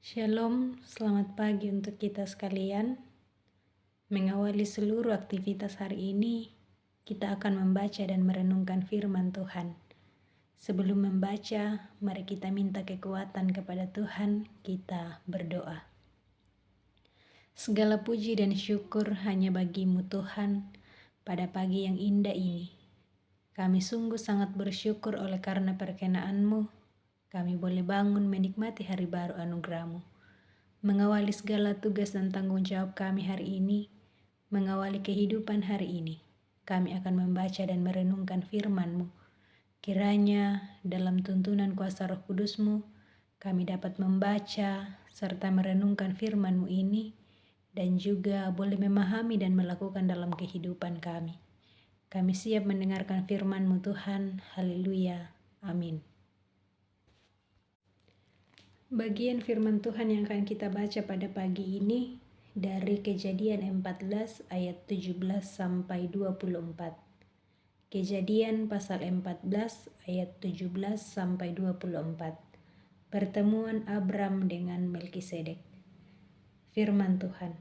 Shalom, selamat pagi untuk kita sekalian. Mengawali seluruh aktivitas hari ini, kita akan membaca dan merenungkan firman Tuhan. Sebelum membaca, mari kita minta kekuatan kepada Tuhan, kita berdoa. Segala puji dan syukur hanya bagi-Mu Tuhan, pada pagi yang indah ini. Kami sungguh sangat bersyukur oleh karena perkenan-Mu, kami boleh bangun menikmati hari baru anugerah-Mu. Mengawali segala tugas dan tanggung jawab kami hari ini, mengawali kehidupan hari ini, kami akan membaca dan merenungkan firman-Mu. Kiranya dalam tuntunan kuasa Roh Kudus-Mu, kami dapat membaca serta merenungkan firman-Mu ini, dan juga boleh memahami dan melakukan dalam kehidupan kami. Kami siap mendengarkan firman-Mu Tuhan. Haleluya. Amin. Bagian firman Tuhan yang akan kita baca pada pagi ini dari Kejadian 14 ayat 17 sampai 24. Kejadian pasal 14 ayat 17 sampai 24. Pertemuan Abram dengan Melkisedek. Firman Tuhan.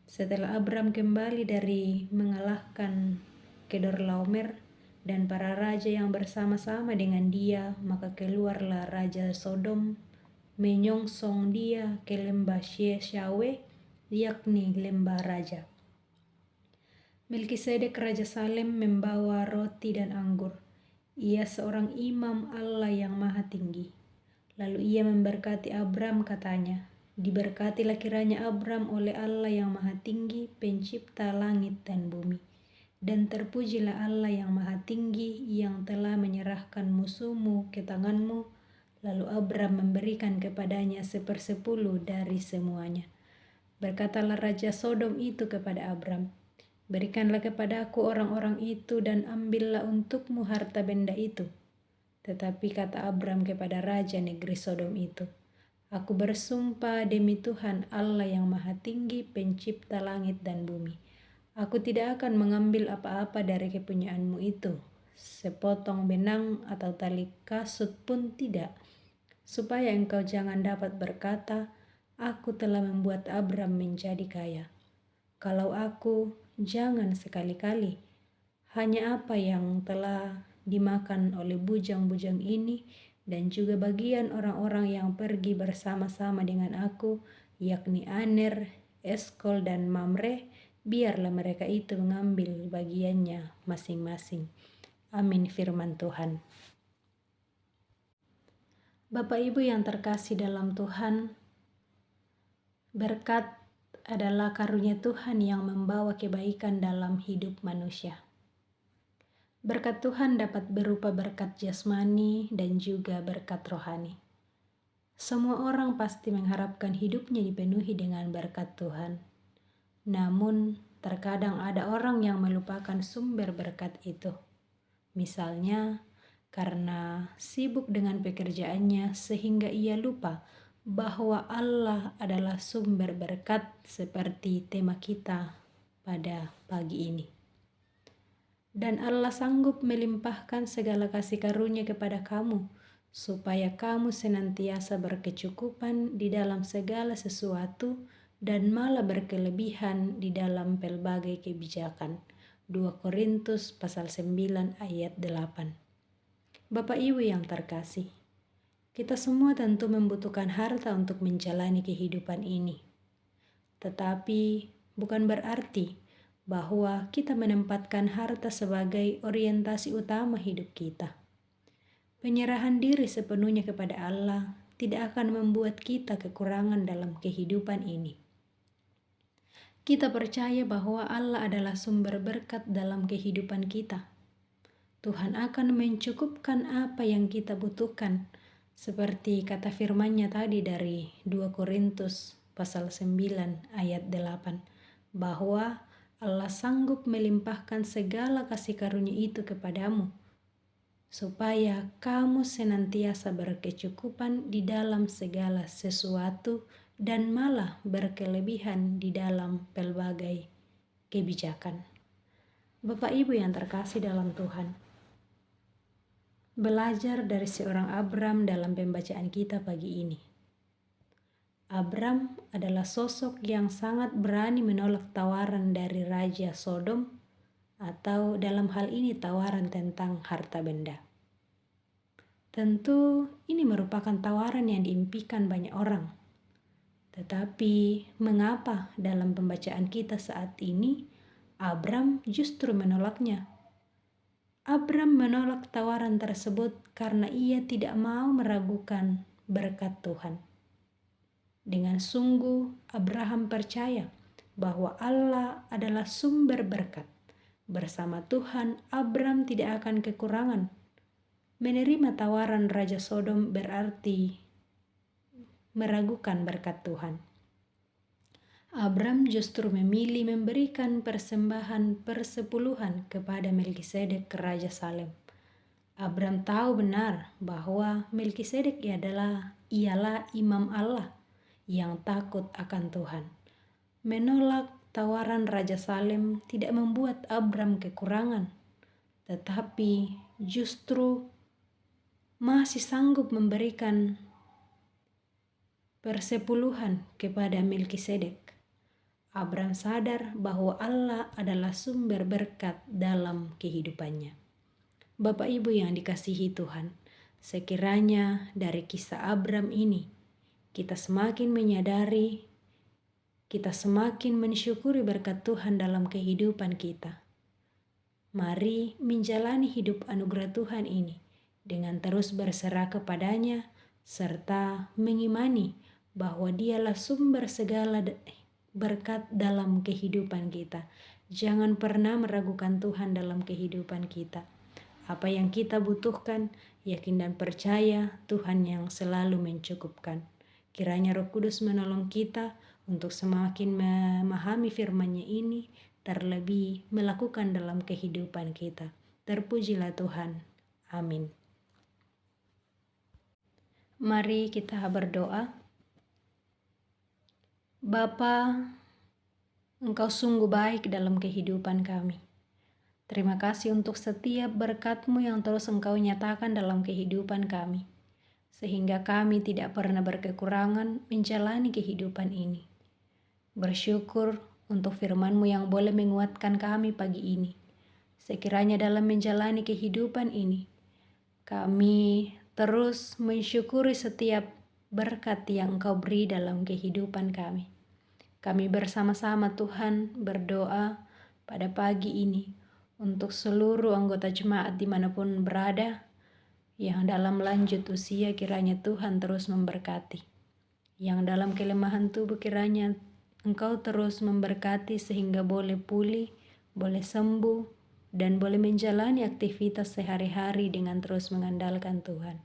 Setelah Abram kembali dari mengalahkan Kedorlaomer dan para raja yang bersama-sama dengan dia, maka keluarlah Raja Sodom menyongsong dia ke lembah Syawe, yakni lembah raja. Melkisedek Raja Salem membawa roti dan anggur. Ia seorang imam Allah yang maha tinggi. Lalu ia memberkati Abram, katanya, "Diberkatilah kiranya Abram oleh Allah yang maha tinggi, pencipta langit dan bumi. Dan terpujilah Allah yang maha tinggi yang telah menyerahkan musuhmu ke tanganmu." Lalu Abram memberikan kepadanya 1/10 dari semuanya. Berkatalah Raja Sodom itu kepada Abram, "Berikanlah kepadaku orang-orang itu dan ambillah untukmu harta benda itu." Tetapi kata Abram kepada Raja negeri Sodom itu, "Aku bersumpah demi Tuhan Allah yang maha tinggi, pencipta langit dan bumi, aku tidak akan mengambil apa-apa dari kepunyaanmu itu, sepotong benang atau tali kasut pun tidak, supaya engkau jangan dapat berkata, 'Aku telah membuat Abram menjadi kaya.' Kalau aku, jangan sekali-kali. Hanya apa yang telah dimakan oleh bujang-bujang ini dan juga bagian orang-orang yang pergi bersama-sama dengan aku, yakni Aner, Eskol dan Mamre, biarlah mereka itu mengambil bagiannya masing-masing." Amin. Firman Tuhan. Bapak Ibu yang terkasih dalam Tuhan, berkat adalah karunia Tuhan yang membawa kebaikan dalam hidup manusia. Berkat Tuhan dapat berupa berkat jasmani dan juga berkat rohani. Semua orang pasti mengharapkan hidupnya dipenuhi dengan berkat Tuhan. Namun, terkadang ada orang yang melupakan sumber berkat itu. Misalnya, karena sibuk dengan pekerjaannya sehingga ia lupa bahwa Allah adalah sumber berkat, seperti tema kita pada pagi ini. Dan Allah sanggup melimpahkan segala kasih karunia kepada kamu, supaya kamu senantiasa berkecukupan di dalam segala sesuatu dan malah berkelebihan di dalam pelbagai kebijakan. 2 Korintus pasal 9 ayat 8. Bapak Ibu yang terkasih, kita semua tentu membutuhkan harta untuk menjalani kehidupan ini. Tetapi bukan berarti bahwa kita menempatkan harta sebagai orientasi utama hidup kita. Penyerahan diri sepenuhnya kepada Allah tidak akan membuat kita kekurangan dalam kehidupan ini. Kita percaya bahwa Allah adalah sumber berkat dalam kehidupan kita. Tuhan akan mencukupkan apa yang kita butuhkan, seperti kata firman-Nya tadi dari 2 Korintus pasal 9 ayat 8, bahwa Allah sanggup melimpahkan segala kasih karunia itu kepadamu, supaya kamu senantiasa berkecukupan di dalam segala sesuatu dan malah berkelebihan di dalam pelbagai kebijakan. Bapak Ibu yang terkasih dalam Tuhan, belajar dari seorang Abram dalam pembacaan kita pagi ini. Abram adalah sosok yang sangat berani menolak tawaran dari Raja Sodom, atau dalam hal ini tawaran tentang harta benda. Tentu ini merupakan tawaran yang diimpikan banyak orang. Tetapi mengapa dalam pembacaan kita saat ini Abram justru menolaknya? Abram menolak tawaran tersebut karena ia tidak mau meragukan berkat Tuhan. Dengan sungguh Abraham percaya bahwa Allah adalah sumber berkat. Bersama Tuhan, Abram tidak akan kekurangan. Menerima tawaran Raja Sodom berarti meragukan berkat Tuhan. Abram justru memilih memberikan persembahan persepuluhan kepada Melkisedek Raja Salem. Abram tahu benar bahwa Melkisedek ialah imam Allah yang takut akan Tuhan. Menolak tawaran Raja Salem tidak membuat Abram kekurangan, tetapi justru masih sanggup memberikan persepuluhan kepada Melkisedek. Abram sadar bahwa Allah adalah sumber berkat dalam kehidupannya. Bapak Ibu yang dikasihi Tuhan, sekiranya dari kisah Abram ini kita semakin menyadari, kita semakin mensyukuri berkat Tuhan dalam kehidupan kita. Mari menjalani hidup anugerah Tuhan ini dengan terus berserah kepadanya serta mengimani bahwa Dialah sumber segala berkat dalam kehidupan kita. Jangan pernah meragukan Tuhan dalam kehidupan kita. Apa yang kita butuhkan, yakin dan percaya Tuhan yang selalu mencukupkan. Kiranya Roh Kudus menolong kita untuk semakin memahami firman-Nya ini, terlebih melakukan dalam kehidupan kita. Terpujilah Tuhan. Amin. Mari kita berdoa. Bapa, Engkau sungguh baik dalam kehidupan kami. Terima kasih untuk setiap berkat-Mu yang terus Engkau nyatakan dalam kehidupan kami, sehingga kami tidak pernah berkekurangan menjalani kehidupan ini. Bersyukur untuk firman-Mu yang boleh menguatkan kami pagi ini. Sekiranya dalam menjalani kehidupan ini, kami terus mensyukuri setiap berkat yang Engkau beri dalam kehidupan kami. Kami bersama-sama Tuhan berdoa pada pagi ini untuk seluruh anggota jemaat dimanapun berada, yang dalam lanjut usia kiranya Tuhan terus memberkati. Yang dalam kelemahan tubuh kiranya Engkau terus memberkati sehingga boleh pulih, boleh sembuh, dan boleh menjalani aktivitas sehari-hari dengan terus mengandalkan Tuhan.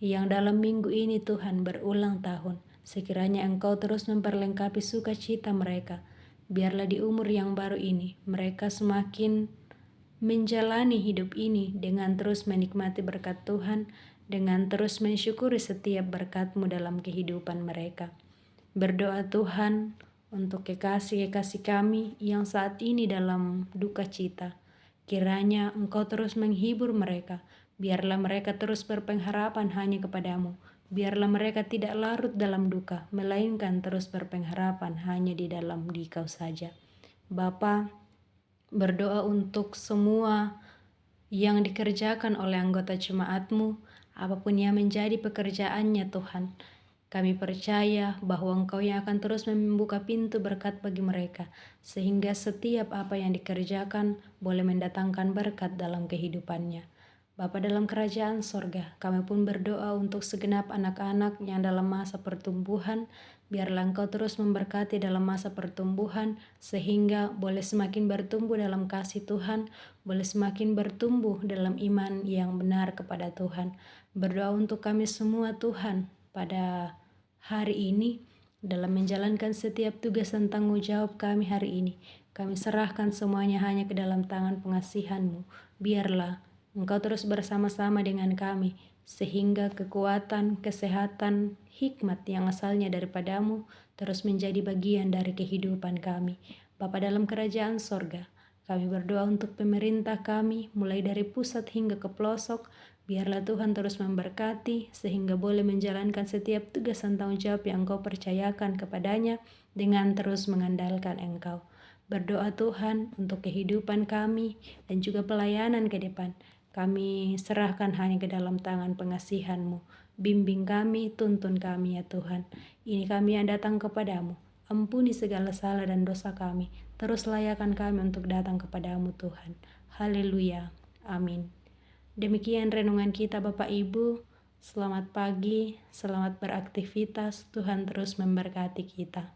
Yang dalam minggu ini Tuhan berulang tahun, sekiranya Engkau terus memperlengkapi sukacita mereka. Biarlah di umur yang baru ini mereka semakin menjalani hidup ini dengan terus menikmati berkat Tuhan, dengan terus mensyukuri setiap berkat-Mu dalam kehidupan mereka. Berdoa Tuhan untuk kekasih-kekasih kami yang saat ini dalam duka cita. Kiranya Engkau terus menghibur mereka. Biarlah mereka terus berpengharapan hanya kepadamu. Biarlah mereka tidak larut dalam duka, melainkan terus berpengharapan hanya di dalam Dikau saja. Bapa, berdoa untuk semua yang dikerjakan oleh anggota jemaat-Mu, apapun yang menjadi pekerjaannya Tuhan. Kami percaya bahwa Engkau yang akan terus membuka pintu berkat bagi mereka, sehingga setiap apa yang dikerjakan boleh mendatangkan berkat dalam kehidupannya. Bapa dalam kerajaan sorga, kami pun berdoa untuk segenap anak-anak yang dalam masa pertumbuhan. Biarlah Engkau terus memberkati dalam masa pertumbuhan, sehingga boleh semakin bertumbuh dalam kasih Tuhan, boleh semakin bertumbuh dalam iman yang benar kepada Tuhan. Berdoa untuk kami semua Tuhan pada hari ini, dalam menjalankan setiap tugas dan tanggung jawab kami hari ini. Kami serahkan semuanya hanya ke dalam tangan pengasihan-Mu. Biarlah Engkau terus bersama-sama dengan kami, sehingga kekuatan, kesehatan, hikmat yang asalnya daripada-Mu terus menjadi bagian dari kehidupan kami. Bapa dalam kerajaan sorga, kami berdoa untuk pemerintah kami, mulai dari pusat hingga ke pelosok. Biarlah Tuhan terus memberkati sehingga boleh menjalankan setiap tugas dan tanggung jawab yang Engkau percayakan kepadanya dengan terus mengandalkan Engkau. Berdoa Tuhan untuk kehidupan kami dan juga pelayanan ke depan. Kami serahkan hanya ke dalam tangan pengasihan-Mu. Bimbing kami, tuntun kami ya Tuhan. Ini kami yang datang kepadamu. Ampuni segala salah dan dosa kami. Terus layakan kami untuk datang kepadamu Tuhan. Haleluya. Amin. Demikian renungan kita Bapak Ibu. Selamat pagi, selamat beraktivitas. Tuhan terus memberkati kita.